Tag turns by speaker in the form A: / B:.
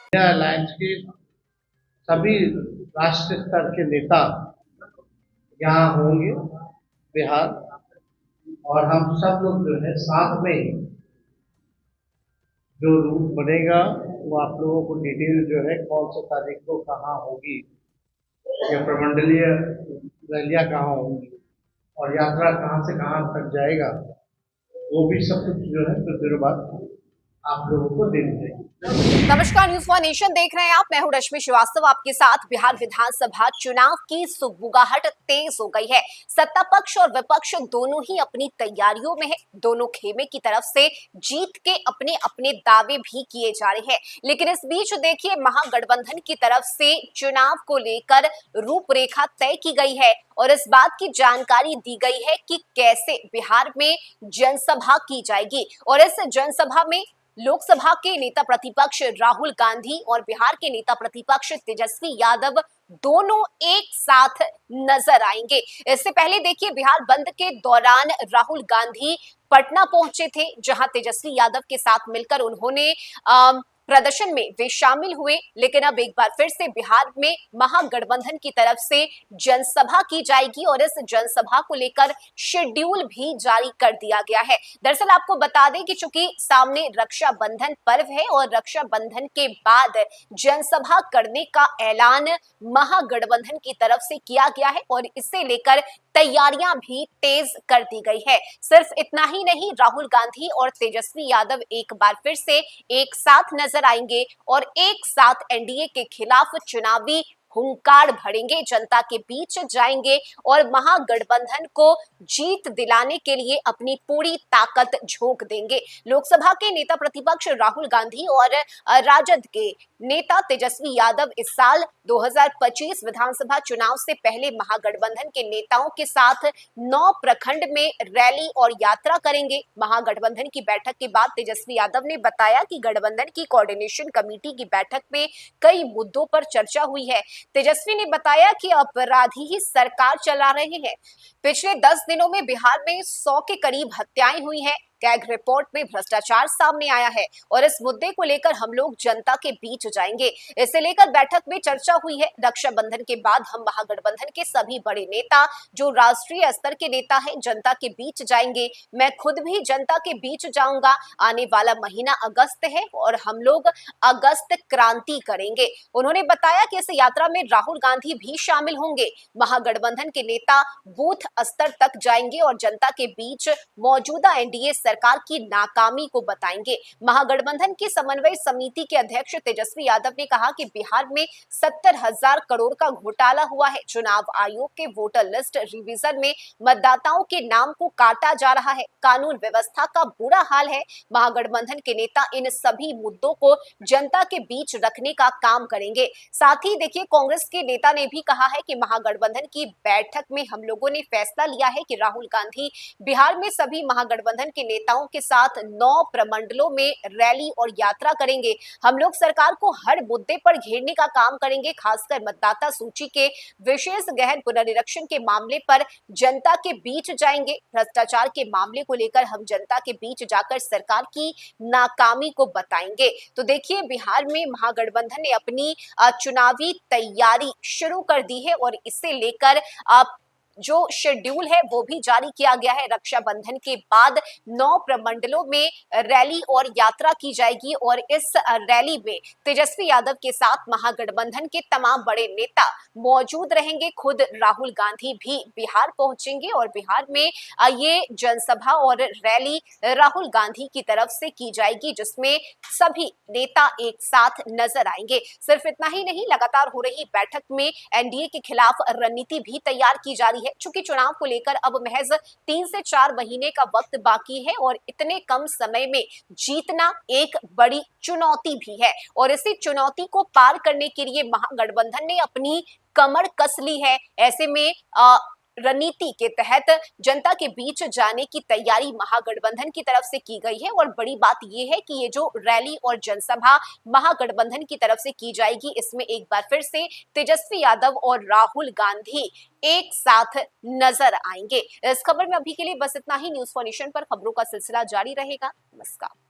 A: India alliance के सभी राष्ट्रीय स्तर के नेता यहाँ होंगे बिहार। और हम सब लोग जो है साथ में ही जो रूट बनेगा वो आप लोगों को डिटेल जो है कौन सी तारीख को कहाँ होगी, या प्रमंडलीय रैलियाँ कहाँ होंगी और यात्रा कहाँ से कहाँ तक जाएगा, वो भी सब कुछ जो है कुछ देर बाद आप लोगों को दे दी जाएगी।
B: नमस्कार, न्यूज वन नेशन देख रहे हैं आप। मैं हूं रश्मि श्रीवास्तव आपके साथ। बिहार विधानसभा चुनाव की सुगबुगाहट तेज हो गई है। सत्ता पक्ष और विपक्ष दोनों ही अपनी तैयारियों में है। दोनों खेमे की तरफ से जीत के अपने अपने दावे भी किए जा रहे हैं। लेकिन इस बीच देखिए, महागठबंधन की तरफ से चुनाव को लेकर रूपरेखा तय की गई है और इस बात की जानकारी दी गई है कि कैसे बिहार में जनसभा की जाएगी। और इस जनसभा में लोकसभा के नेता प्रतिपक्ष राहुल गांधी और बिहार के नेता प्रतिपक्ष तेजस्वी यादव दोनों एक साथ नजर आएंगे। इससे पहले देखिए, बिहार बंद के दौरान राहुल गांधी पटना पहुंचे थे, जहां तेजस्वी यादव के साथ मिलकर उन्होंने प्रदर्शन में वे शामिल हुए। लेकिन अब एक बार फिर से बिहार में महागठबंधन की तरफ से जनसभा की जाएगी और इस जनसभा को लेकर शेड्यूल भी जारी कर दिया गया है। दरअसल आपको बता दें कि चूंकि सामने रक्षाबंधन पर्व है और रक्षाबंधन के बाद जनसभा करने का ऐलान महागठबंधन की तरफ से किया गया है और इसे लेकर तैयारियां भी तेज कर दी गई है। सिर्फ इतना ही नहीं, राहुल गांधी और तेजस्वी यादव एक बार फिर से एक साथ नजर आएंगे और एक साथ एनडीए के खिलाफ चुनावी हुंकार भरेंगे, जनता के बीच जाएंगे और महागठबंधन को जीत दिलाने के लिए अपनी पूरी ताकत झोंक देंगे। लोकसभा के नेता प्रतिपक्ष राहुल गांधी और राजद के नेता तेजस्वी यादव इस साल 2025 विधानसभा चुनाव से पहले महागठबंधन के नेताओं के साथ 9 प्रखंड में रैली और यात्रा करेंगे। महागठबंधन की बैठक के बाद तेजस्वी यादव ने बताया कि गठबंधन की कोऑर्डिनेशन कमेटी की बैठक में कई मुद्दों पर चर्चा हुई है। तेजस्वी ने बताया कि अपराधी ही सरकार चला रहे हैं। पिछले 10 दिनों में बिहार में 100 के करीब हत्याएं हुई हैं। कैग रिपोर्ट में भ्रष्टाचार सामने आया है और इस मुद्दे को लेकर हम लोग जनता के बीच जाएंगे। इसे लेकर बैठक में चर्चा हुई है। रक्षाबंधन के बाद हम महागठबंधन के सभी बड़े नेता, जो राष्ट्रीय स्तर के नेता हैं, जनता के बीच जाएंगे। मैं खुद भी जनता के बीच जाऊंगा। आने वाला महीना अगस्त है और हम लोग अगस्त क्रांति करेंगे। उन्होंने बताया कि इस यात्रा में राहुल गांधी भी शामिल होंगे। महागठबंधन के नेता बूथ स्तर तक जाएंगे और जनता के बीच मौजूदा एनडीए सरकार की नाकामी को बताएंगे। महागठबंधन की समन्वय समिति के अध्यक्ष तेजस्वी यादव ने कहा कि बिहार में 70,000 करोड़ का घोटाला हुआ है। चुनाव आयोग के वोटर लिस्ट रिवीजन में मतदाताओं के नाम को काटा जा रहा है। कानून व्यवस्था का बुरा हाल है। महागठबंधन के नेता इन सभी मुद्दों को जनता के बीच रखने का काम करेंगे। साथ ही देखिए, कांग्रेस के नेता ने भी कहा है कि महागठबंधन की बैठक में हम लोगों ने फैसला लिया है कि राहुल गांधी बिहार में सभी महागठबंधन के नेताओं के साथ 9 प्रमंडलों में रैली और यात्रा करेंगे। हम लोग सरकार को हर मुद्दे पर घेरने का काम करेंगे। खासकर मतदाता सूची के विशेष गहन पुनरीक्षण के मामले पर जनता के बीच जाएंगे। भ्रष्टाचार के मामले को लेकर हम जनता के बीच जाकर सरकार की नाकामी को बताएंगे। तो देखिए, बिहार में महागठबंधन ने अपनी चुनावी तैयारी शुरू कर दी है और इसे लेकर जो शेड्यूल है वो भी जारी किया गया है। रक्षाबंधन के बाद 9 प्रमंडलों में रैली और यात्रा की जाएगी और इस रैली में तेजस्वी यादव के साथ महागठबंधन के तमाम बड़े नेता मौजूद रहेंगे। खुद राहुल गांधी भी बिहार पहुंचेंगे और बिहार में ये जनसभा और रैली राहुल गांधी की तरफ से की जाएगी, जिसमें सभी नेता एक साथ नजर आएंगे। सिर्फ इतना ही नहीं, लगातार हो रही बैठक में एनडीए के खिलाफ रणनीति भी तैयार की जा रही है। चूंकि चुनाव को लेकर अब महज 3 से 4 महीने का वक्त बाकी है और इतने कम समय में जीतना एक बड़ी चुनौती भी है और इसी चुनौती को पार करने के लिए महागठबंधन ने अपनी कमर कस ली है। ऐसे में रणनीति के तहत जनता के बीच जाने की तैयारी महागठबंधन की तरफ से की गई है और बड़ी बात यह है कि ये जो रैली और जनसभा महागठबंधन की तरफ से की जाएगी, इसमें एक बार फिर से तेजस्वी यादव और राहुल गांधी एक साथ नजर आएंगे। इस खबर में अभी के लिए बस इतना ही। न्यूज फॉर नेशन पर खबरों का सिलसिला जारी रहेगा। नमस्कार।